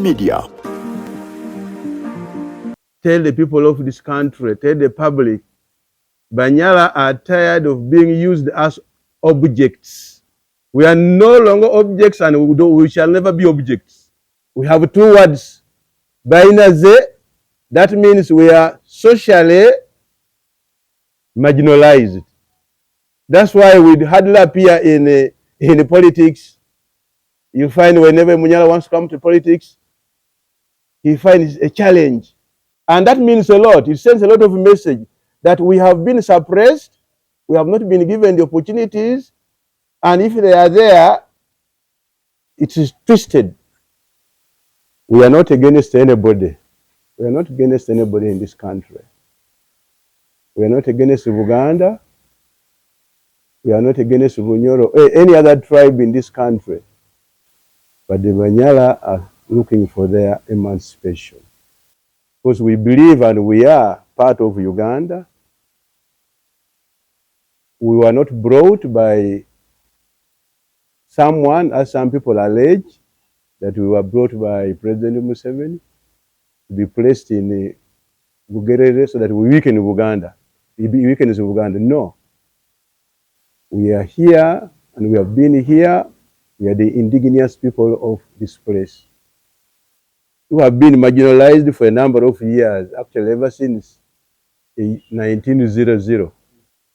media. Tell the people of this country, tell the public, Bunyala are tired of being used as objects. We are no longer objects and we shall never be objects. We have two words, Bainaze, that means we are socially marginalized. That's why we hardly appear in politics. You find whenever Bunyala wants to come to politics, he finds a challenge. And that means a lot. It sends a lot of message that we have been suppressed, we have not been given the opportunities, and if they are there, it is twisted. We are not against anybody. We are not against anybody in this country. We are not against Buganda. We are not against Bunyoro or any other tribe in this country. But the Bunyala are looking for their emancipation. Because we believe and we are part of Uganda. We were not brought by someone, as some people allege, that we were brought by President Museveni to be placed in Bugerere so that we weaken Uganda. We weaken Uganda. No. We are here and we have been here. We are the indigenous people of this place. We have been marginalized for a number of years, actually ever since 1900.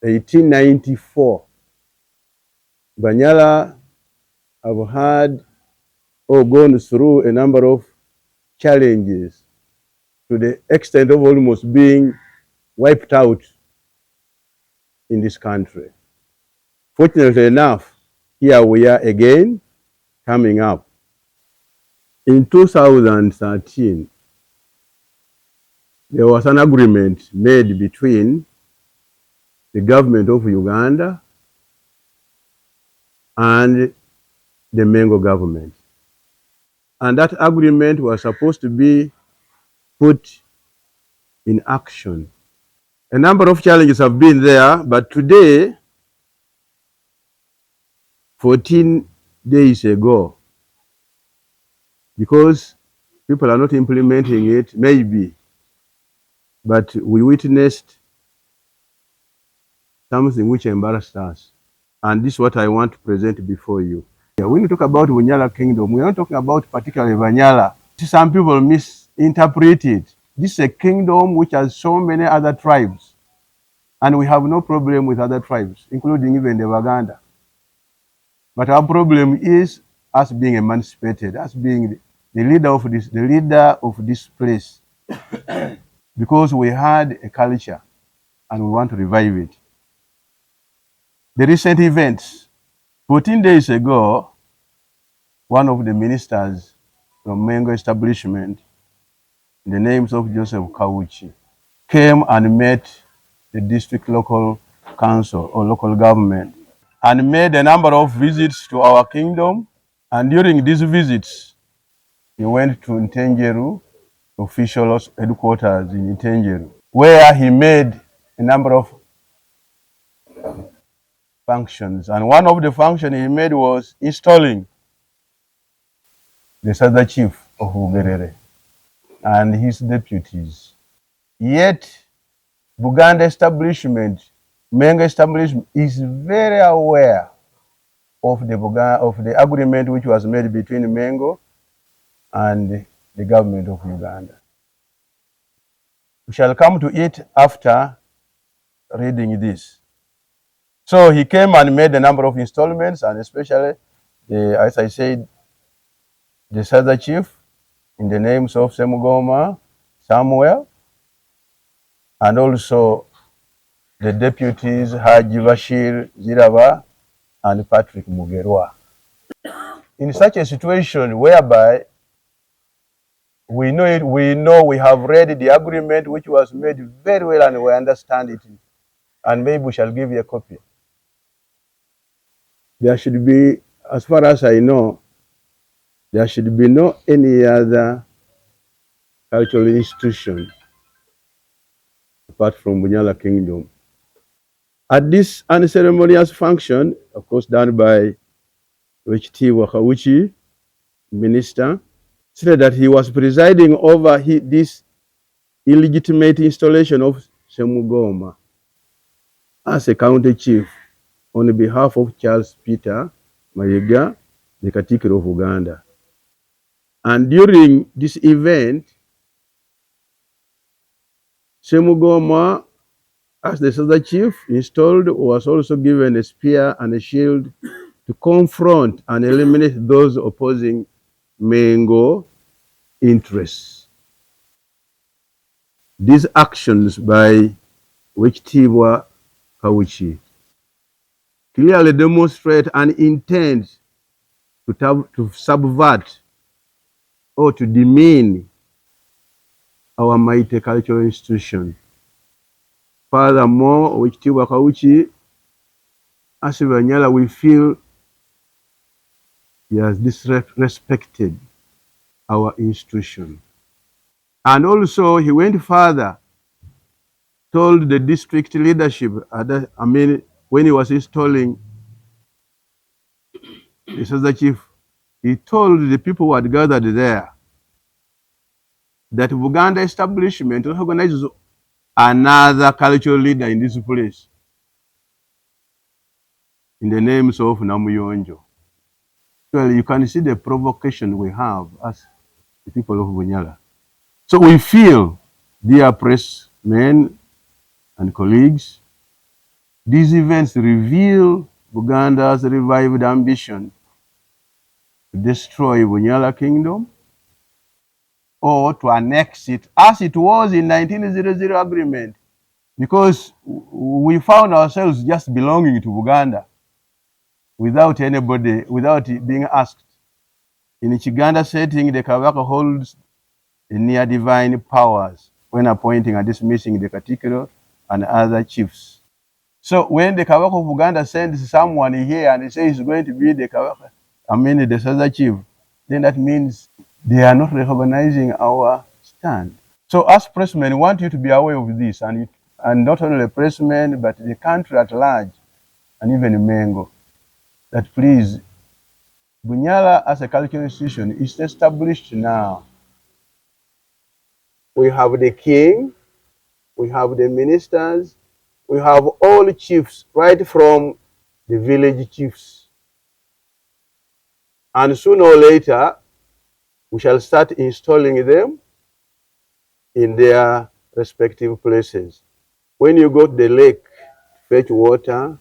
1894, Bunyala have had or gone through a number of challenges to the extent of almost being wiped out in this country. Fortunately enough, here we are again coming up. In 2013, there was an agreement made between the government of Uganda and the Mengo government. And that agreement was supposed to be put in action. A number of challenges have been there, but today, 14 days ago, because people are not implementing it, maybe, but we witnessed something which embarrassed us. And this is what I want to present before you. When we talk about Bunyala Kingdom, we're not talking about particularly Bunyala. Some people misinterpret it. This is a kingdom which has so many other tribes. And we have no problem with other tribes, including even the Buganda. But our problem is us being emancipated, us being the leader of this place. Because we had a culture and we want to revive it. The recent events, 14 days ago, one of the ministers from Mengo establishment, in the names of Joseph Kawuchi, came and met the district local council or local government and made a number of visits to our kingdom. And during these visits, he went to Ntenjeru, official headquarters in Ntenjeru, where he made a number of functions. And one of the functions he made was installing the Sada chief of Bugerere and his deputies. Yet, Buganda establishment, Mengo establishment is very aware of the agreement which was made between Mengo and the government of Uganda. We shall come to it after reading this. So he came and made a number of installments, and especially, as I said, the Sada chief in the names of Semugoma, Samuel, and also the deputies Haji Bashir Ziraba and Patrick Mugerwa. In such a situation whereby we know we have read the agreement which was made very well and we understand it, and maybe we shall give you a copy. There should be, as far as I know, there should be no any other cultural institution apart from Bunyala Kingdom. At this unceremonious function, of course done by HT Wakawuchi, minister, said that he was presiding over this illegitimate installation of Semugoma as a county chief on behalf of Charles Peter Mayiga, the Katikkiro of Uganda. And during this event, Semugoma, as the Sada chief installed, was also given a spear and a shield to confront and eliminate those opposing Mengo interests. These actions by Wekitibwa Kawuki clearly demonstrate an intent to subvert or to demean our mighty cultural institution. Furthermore, Wekitibwa Kawuki, as Bunyala, we feel he has disrespected our institution. And also, he went further, told the district leadership, when he was installing the Sada chief, he told the people who had gathered there that Buganda establishment organizes another cultural leader in this place in the names of Namuyonjo. Well, you can see the provocation we have as the people of Bunyala. So we feel, dear pressmen and colleagues, these events reveal Buganda's revived ambition to destroy Bunyala Kingdom or to annex it as it was in 1900 agreement, because we found ourselves just belonging to Buganda without anybody, without being asked. In a Chiganda setting, the Kabaka holds the near divine powers when appointing and dismissing the Katikkiro and other chiefs. So when the Kabaka of Uganda sends someone here and he says he's going to be the Kabaka, the Sada chief, then that means they are not recognizing our stand. So as pressmen, we want you to be aware of this, and not only the pressmen, but the country at large, and even Mengo, that please, Bunyala as a cultural institution is established now. We have the king, we have the ministers, we have all the chiefs, right from the village chiefs. And sooner or later, we shall start installing them in their respective places. When you go to the lake to fetch water,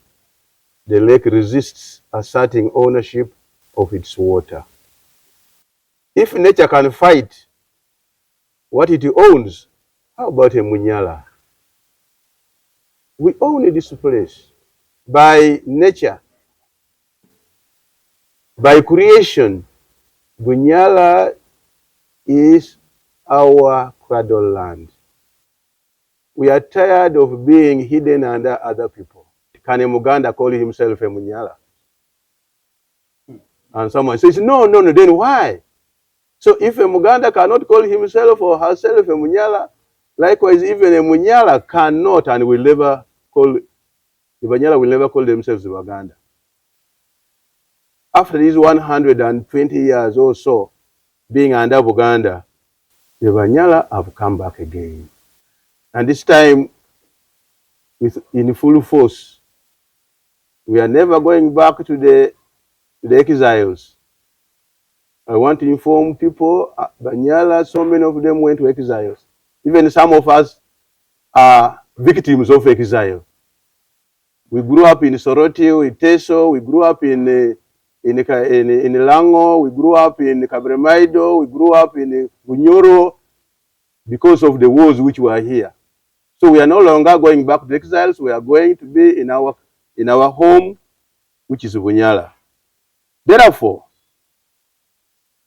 the lake resists asserting ownership of its water. If nature can fight what it owns, how about a Bunyala? We own this place by nature, by creation. Bunyala is our cradle land. We are tired of being hidden under other people. Can a Muganda call himself a Bunyala? And someone says, no, then why? So if a Muganda cannot call himself or herself a Bunyala, likewise, even a Bunyala cannot and will never call, the Bunyala will never call themselves Buganda. After these 120 years or so being under Buganda, the Bunyala have come back again. And this time, in full force. We are never going back to the exiles. I want to inform people, Bunyala, so many of them went to exiles. Even some of us are victims of exile. We grew up in Soroti, in Teso, we grew up in Lango, we grew up in Kabremaido, we grew up in Bunyoro because of the wars which were here. So we are no longer going back to the exiles, we are going to be in our home, which is Bunyala. Therefore,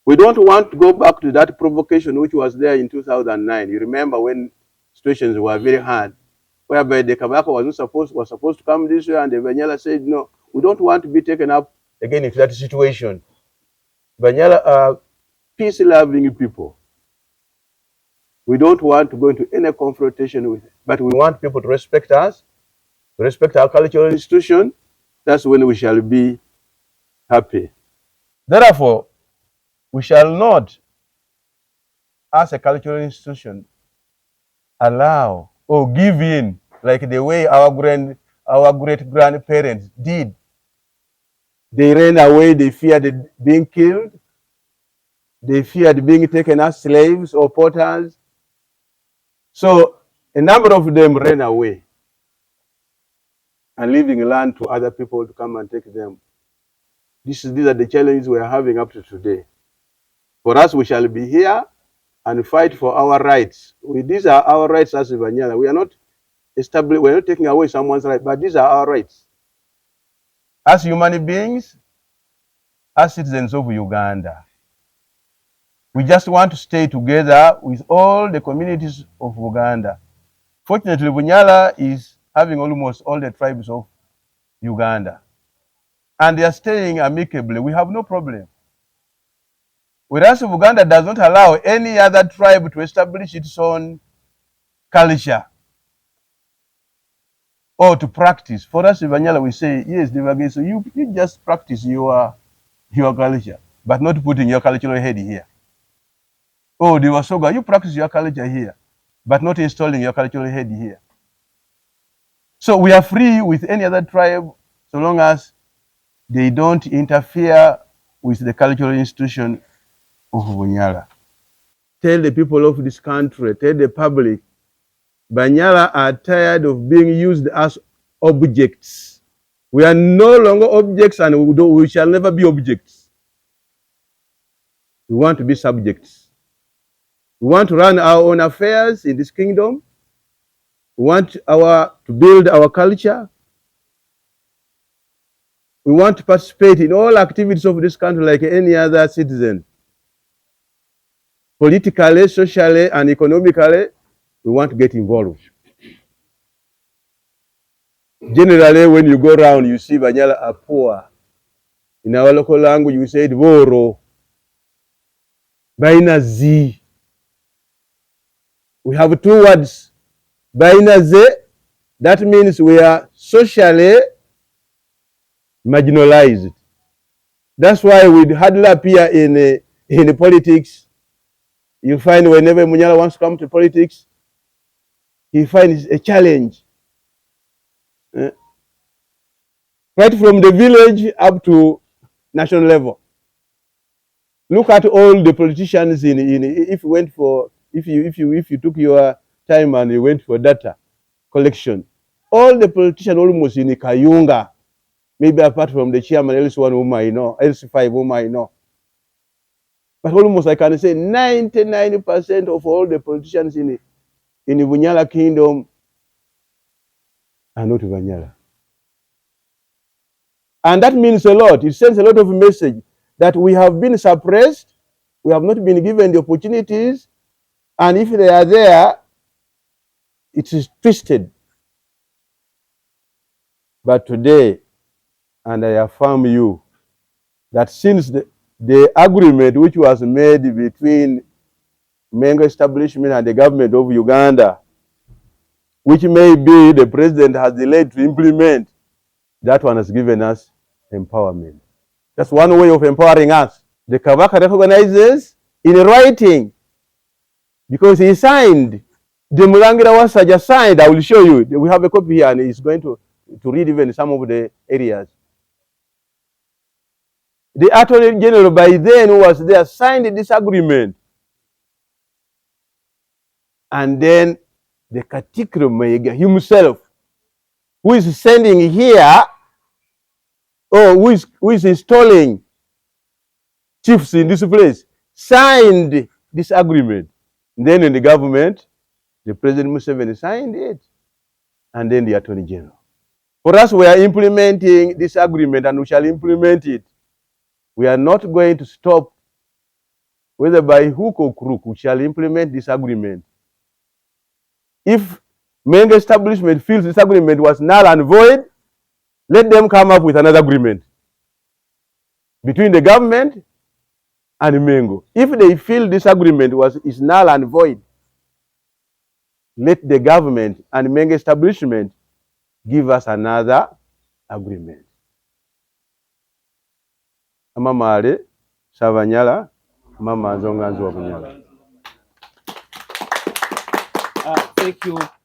we don't want to go back to that provocation which was there in 2009. You remember when situations were very hard, whereby the Kabaka was supposed to come this way, and the Bunyala said, no, we don't want to be taken up again into that situation. Bunyala are peace-loving people. We don't want to go into any confrontation with it, but we want people to respect us, to respect our cultural institution. That's when we shall be happy. Therefore, we shall not as a cultural institution, allow or give in like the way our great grandparents did. They ran away, they feared being killed, they feared being taken as slaves or porters. So a number of them ran away and leaving land to other people to come and take them. These are the challenges we are having up to today. For us, we shall be here and fight for our rights. These are our rights as Bunyala. We are not taking away someone's right, but these are our rights. As human beings, as citizens of Uganda, we just want to stay together with all the communities of Uganda. Fortunately, Bunyala is having almost all the tribes of Uganda. And they are staying amicably. We have no problem. Whereas Uganda does not allow any other tribe to establish its own culture or to practice. For us, Bunyala, we say, yes, so you just practice your culture, but not putting your cultural head here. Oh, the Wasoga, you practice your culture here, but not installing your cultural head here. So we are free with any other tribe so long as they don't interfere with the cultural institution of Bunyala. Tell the people of this country, tell the public, Bunyala are tired of being used as objects. We are no longer objects and we shall never be objects. We want to be subjects. We want to run our own affairs in this kingdom. We want to build our culture. We want to participate in all activities of this country like any other citizen. Politically, socially, and economically, we want to get involved. Generally, when you go around, you see Bunyala are poor. In our local language, we say Boro. Baina Z. We have two words. Baina Z, that means we are socially marginalized. That's why we hardly appear in politics. You find whenever Bunyala wants to come to politics, he finds a challenge. Right from the village up to national level. Look at all the politicians if you took your time and you went for data collection, all the politicians almost in Kayunga, maybe apart from the chairman, else one whom I know, else five whom I know. But almost I can say 99% of all the politicians in the Bunyala Kingdom are not Bunyala. And that means a lot. It sends a lot of message that we have been suppressed, we have not been given the opportunities, and if they are there, it is twisted. But today, and I affirm you, that since the agreement which was made between Mengo establishment and the government of Uganda, which may be the president has delayed to implement, that one has given us empowerment. That's one way of empowering us. The Kabaka recognizes in writing, because he signed. The Mulangira Wasaja signed. I will show you. We have a copy here, and he's going to read even some of the areas. The Attorney General by then who was there signed this agreement. And then the Katikkiro himself, who is sending here, or who is installing chiefs in this place, signed this agreement. And then in the government, the President Museveni signed it, and then the Attorney General. For us, we are implementing this agreement, and we shall implement it. We are not going to stop, whether by hook or crook, we shall implement this agreement. If Mengo establishment feels this agreement was null and void, let them come up with another agreement between the government and Mengo. If they feel this agreement is null and void, let the government and Mengo establishment give us another agreement. Amamale, Savanyala, Mama Zonganzo Bunyala. Thank you.